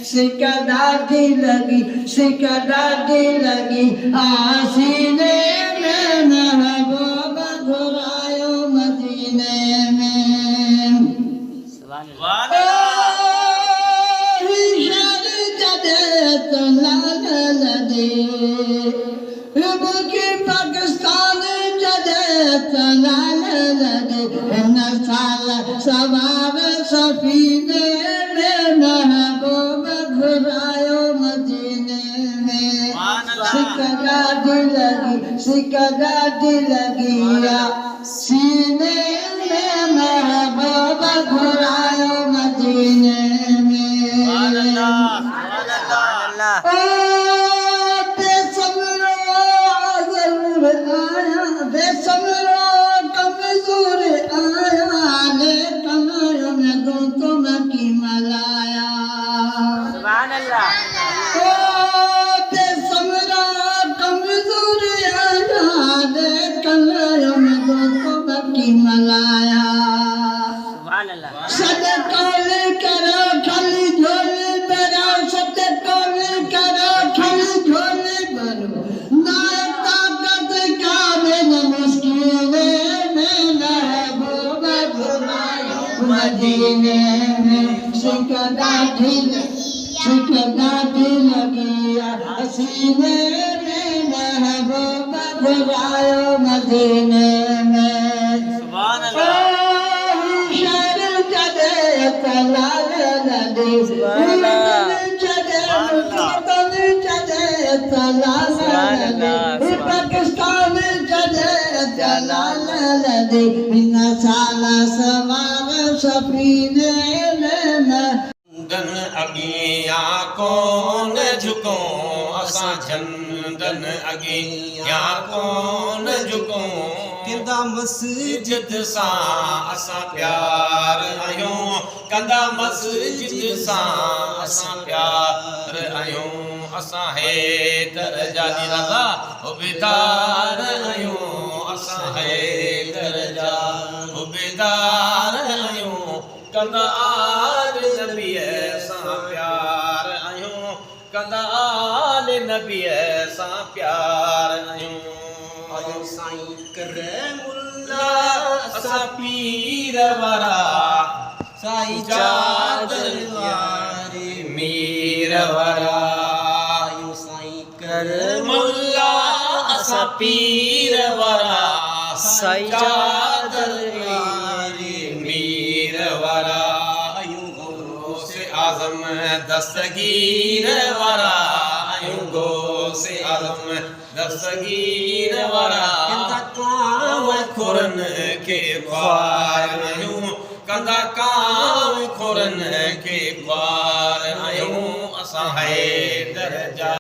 सिकदाती लगी आसीने में महबूबा घुरायो मदीने में। हिशर जदे तलाल लदे बुकी पाकिस्तान जदे तलाल लदे नसाल सवार सफीने में महबूबा घुरायो मदीने में। सिकदाती लगी सीने में महबूबा घुरायो मदीने में। बेसमरो कमजोर आया ले कमायो में दूं तुम की मलाया। बेसमरो कमजोर आया ले कमायो में दूं तुम की मलाया। सदकौल करो खाली झोली भरो, सदकौल करो खाली झोली भरो ना ताकत का में मुश्किले में महबूबा घुरायो मदीने में। सिकदाती लगी सीने में महबूबा घुरायो मदीने में। तलाल लदे पाकिस्तान जदे तलाल लदे नसाला सवार सफीने में। झंडन अगिया कौन झुको असां झंडन अगिया कौन झुको कंदा मस्जिद सां असां प्यार आहियूं कंदा मस्जिद सां असां प्यार आहियूं असां हैदर जा रज़ा उबेदार आहियूं असां हैदर जा उबेदार आहियूं कंदा आल नबी सां प्यार आहियूं कंदा आल नबी सां प्यार आहियूं। साईं करमुल्ला असां पीर वारा साईं चादर वारी मीर वारा। साईं करमुल्ला असां पीर वारा साईं चादर वारी मीर वारा। गौसे आज़म दस्तगीर वारा गौसे आज़म दस्तगीर वारा। काम खुरन के ख्वार आहियूं कंदा काम खुरन के ख्वार आहियूं असां हैदर जा